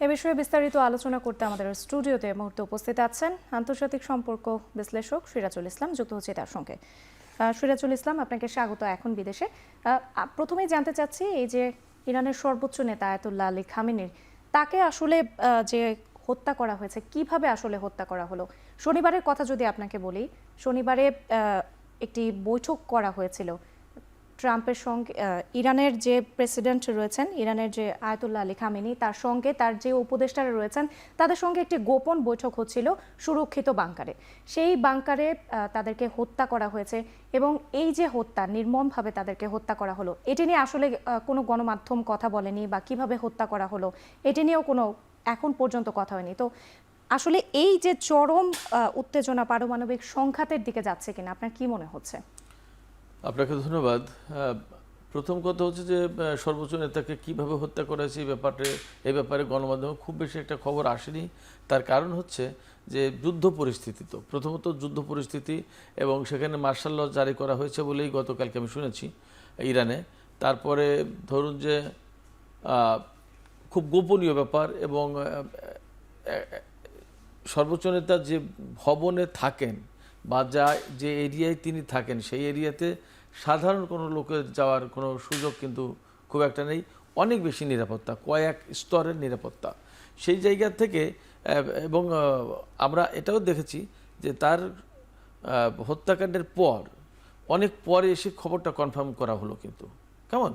এ বিষয়ে বিস্তারিত আলোচনা করতে আমাদের স্টুডিওতে এই মুহূর্তে উপস্থিত আছেন আন্তর্জাতিক সম্পর্ক বিশ্লেষক সিরাজুল ইসলাম। যুক্ত হচ্ছে তার সঙ্গে। সিরাজুল ইসলাম, আপনাকে স্বাগত এখন বিদেশে। প্রথমেই জানতে চাচ্ছি, এই যে ইরানের সর্বোচ্চ নেতা আয়াতুল্লাহ আলী খামেনির, তাকে আসলে যে হত্যা করা হয়েছে, কিভাবে আসলে হত্যা করা হলো? শনিবারের কথা যদি আপনাকে বলি, শনিবারে একটি বৈঠক করা হয়েছিল ট্রাম্পের সঙ্গে। ইরানের যে প্রেসিডেন্ট রয়েছেন, ইরানের যে আয়াতুল্লাহ আলী খামেনি, তার সঙ্গে তার যে উপদেষ্টারা রয়েছেন, তাদের সঙ্গে একটি গোপন বৈঠক হচ্ছিল সুরক্ষিত বাংকারে। সেই বাংকারে তাদেরকে হত্যা করা হয়েছে এবং এই যে হত্যা, নির্মমভাবে তাদেরকে হত্যা করা হলো, এটি নিয়ে আসলে কোনো গণমাধ্যম কথা বলেনি, বা কিভাবে হত্যা করা হলো এটি নিয়েও কোনো এখন পর্যন্ত কথা হয়নি। তো আসলে এই যে চরম উত্তেজনা পারমাণবিক সংঘাতের দিকে যাচ্ছে কিনা, আপনার কি মনে হচ্ছে? আপনাকে ধন্যবাদ। প্রথম কথা হচ্ছে যে সর্বোচ্চ নেতাকে কিভাবে হত্যা করা হয়েছে এই ব্যাপারে গণমাধ্যমে খুব বেশি একটা খবর আসেনি। তার কারণ হচ্ছে যে যুদ্ধ পরিস্থিতি, তো প্রথমত যুদ্ধ পরিস্থিতি, এবং সেখানে মার্শাল ল জারি করা হয়েছে বলেই গতকালকে আমি শুনেছি ইরানে। তারপরে ধরুন যে খুব গোপনীয় ব্যাপার, এবং সর্বোচ্চ নেতা যে ভবনে থাকেন বা যে এরিয়ায় তিনি থাকেন, সেই এরিয়াতে সাধারণ কোনো লোকের যাওয়ার কোনো সুযোগ কিন্তু খুব একটা নেই। অনেক বেশি নিরাপত্তা, কয়েক স্তরের নিরাপত্তা সেই জায়গা থেকে। এবং আমরা এটাও দেখেছি যে তার হত্যাকাণ্ডের পর অনেক পরে এসে খবরটা কনফার্ম করা হলো, কিন্তু কেমন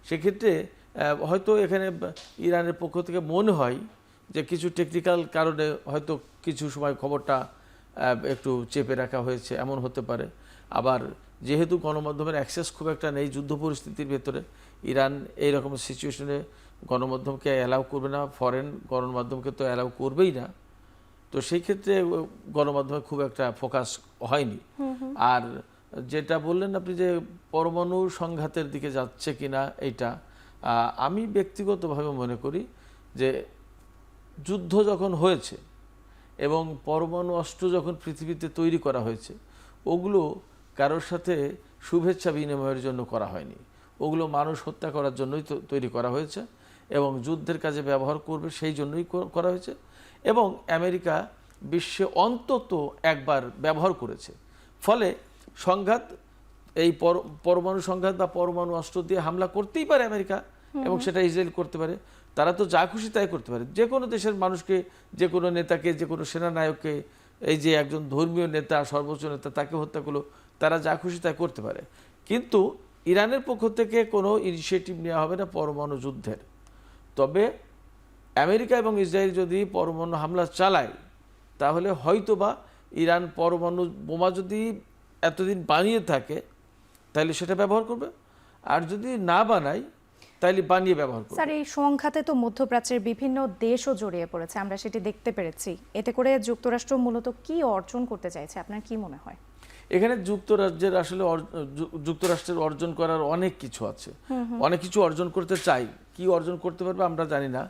সেক্ষেত্রে হয়তো এখানে ইরানের পক্ষ থেকে মনে হয় যে কিছু টেকনিক্যাল কারণে হয়তো কিছু সময় খবরটা একটু চেপে রাখা হয়েছে, এমন হতে পারে। আবার যেহেতু গণমাধ্যমের অ্যাক্সেস খুব একটা নেই যুদ্ধ পরিস্থিতির ভেতরে, ইরান এই রকম সিচুয়েশনে গণমাধ্যমকে অ্যালাউ করবে না, ফরেন গণমাধ্যমকে তো অ্যালাউ করবেই না। তো সেই ক্ষেত্রে গণমাধ্যমে খুব একটা ফোকাস হয়নি। আর যেটা বললেন আপনি যে পরমাণু সংঘাতের দিকে যাচ্ছে কিনা, এইটা আমি ব্যক্তিগতভাবে মনে করি যে যুদ্ধ যখন হয়েছে এবং পরমাণু অস্ত্র যখন পৃথিবীতে তৈরি করা হয়েছে, ওগুলো কারোর সাথে শুভেচ্ছা বিনিময়ের জন্য করা হয়নি। ওগুলো মানুষ হত্যা করার জন্যই তৈরি করা হয়েছে এবং যুদ্ধের কাজে ব্যবহার করবে সেই জন্যই করা হয়েছে। এবং আমেরিকা বিশ্বে অন্তত একবার ব্যবহার করেছে। ফলে সংঘাত, এই পরমাণু সংঘাত বা পরমাণু অস্ত্র দিয়ে হামলা করতেই পারে আমেরিকা, এবং সেটা ইসরায়েল করতে পারে। তারা তো যা খুশি তাই করতে পারে, যে কোনো দেশের মানুষকে, যে কোনো নেতাকে, যে কোনো সেনানায়ককে, এই যে একজন ধর্মীয় নেতা, সর্বোচ্চ নেতা, তাকে হত্যা করলো, তারা যা খুশি তাই করতে পারে। কিন্তু ইরানের পক্ষ থেকে কোনো ইনিশিয়েটিভ নেওয়া হবে না পরমাণু যুদ্ধের। তবে আমেরিকা এবং ইসরায়েল যদি পরমাণু হামলা চালায়, তাহলে হয়তোবা ইরান পরমাণু বোমা যদি এতদিন বানিয়ে থাকে তাহলে সেটা ব্যবহার করবে, আর যদি না বানায় তাহলে বানিয়ে ব্যবহার করবে। স্যার, এই সংঘাতে তো মধ্যপ্রাচ্যের বিভিন্ন দেশও জড়িয়ে পড়েছে, আমরা সেটি দেখতে পেরেছি। এতে করে যুক্তরাষ্ট্র মূলত কি অর্জন করতে চাইছে, আপনার কি মনে হয়? এখানে যুক্তরাজ্যের আসলে যুক্তরাষ্ট্রের অর্জন করার অনেক কিছু আছে, অনেক কিছু অর্জন করতে চাই। কি অর্জন করতে পারবে আমরা জানি না।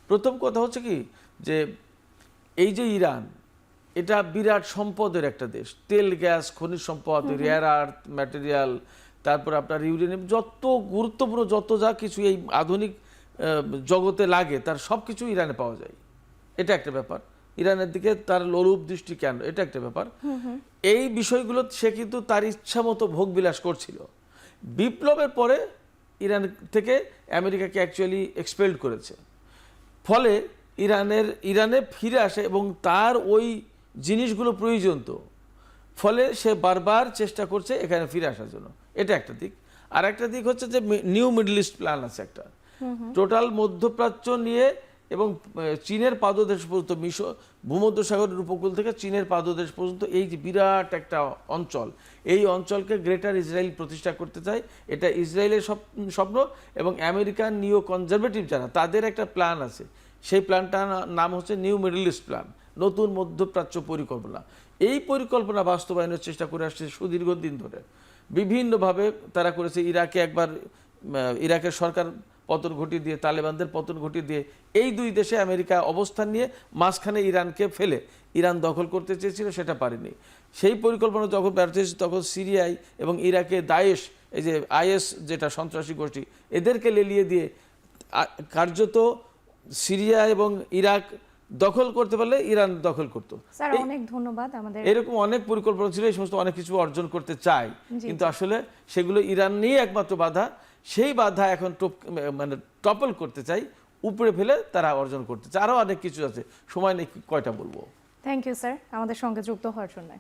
প্রথম কথা হচ্ছে কি, যে এই যে ইরান, এটা বিরাট সম্পদের একটা দেশ। তেল, গ্যাস, খনিজ সম্পদ, রেয়ার আর্থ ম্যাটেরিয়াল, তারপর আপনার ইউরেনিয়াম, যত গুরুত্বপূর্ণ যত যা কিছু এই আধুনিক জগতে লাগে, তার সব কিছু ইরানে পাওয়া যায়। এটা একটা ব্যাপার। ইরানের দিকে তার লোলুপ দৃষ্টি কেন, এটা একটা ব্যাপার। এই বিষয়গুলো সে কিন্তু তার ইচ্ছা মতো ভোগ বিলাস করছিল। বিপ্লবের পরে ইরান থেকে আমেরিকাকে অ্যাকচুয়ালি এক্সপেল্ড করেছে। ফলে ইরানে ফিরে আসে, এবং তার ওই জিনিসগুলো প্রয়োজন, তো ফলে সে বারবার চেষ্টা করছে এখানে ফিরে আসার জন্য। এটা একটা দিক। আর একটা দিক হচ্ছে যে নিউ মিডল ইস্ট প্ল্যান আছে একটা, টোটাল মধ্যপ্রাচ্য নিয়ে, এবং চীনের পাদদেশ পর্যন্ত, ভূমধ্যসাগরের উপকূল থেকে চীনের পাদদেশ পর্যন্ত এই যে বিরাট একটা অঞ্চল, এই অঞ্চলকে গ্রেটার ইসরায়েল প্রতিষ্ঠা করতে চায়। এটা ইসরায়েলের স্বপ্ন, এবং আমেরিকান নিও কনজারভেটিভ যারা, তাদের একটা প্ল্যান আছে। সেই প্ল্যানটার নাম হচ্ছে নিউ মিডল ইস্ট প্ল্যান, নতুন মধ্যপ্রাচ্য পরিকল্পনা। এই পরিকল্পনা বাস্তবায়নের চেষ্টা করে আসছে সুদীর্ঘ দিন ধরে, বিভিন্নভাবে তারা করেছে। ইরাকের সরকার পতন ঘটিয়ে দিয়ে, তালেবানদের পতন ঘটিয়ে দিয়ে, এই দুই দেশে আমেরিকা অবস্থান নিয়ে মাঝখানে ইরানকে ফেলে ইরান দখল করতে চেয়েছিল, সেটা পারেনি। সেই পরিকল্পনা যখন ব্যর্থ হয়েছে, তখন সিরিয়ায় এবং ইরাকে দায়েশ, এই যে আইএস যেটা সন্ত্রাসী গোষ্ঠী, এদেরকে লেলিয়ে দিয়ে কার্যত সিরিয়া এবং ইরাক দখল করতে পারলে ইরান দখল করতো। স্যার অনেক ধন্যবাদ। আমাদের এরকম অনেক পরিকল্পনা ছিল, এই সমস্ত অনেক কিছু অর্জন করতে চাই, কিন্তু আসলে সেগুলো ইরান নিয়ে একমাত্র বাধা। সেই বাধা এখন মানে টপল করতে চাই, উপরে ফেলে তারা অর্জন করতে চায়। আরও অনেক কিছু আছে, সময় নেই কয়টা বলবো। থ্যাংক ইউ স্যার আমাদের সঙ্গে যুক্ত হওয়ার জন্য।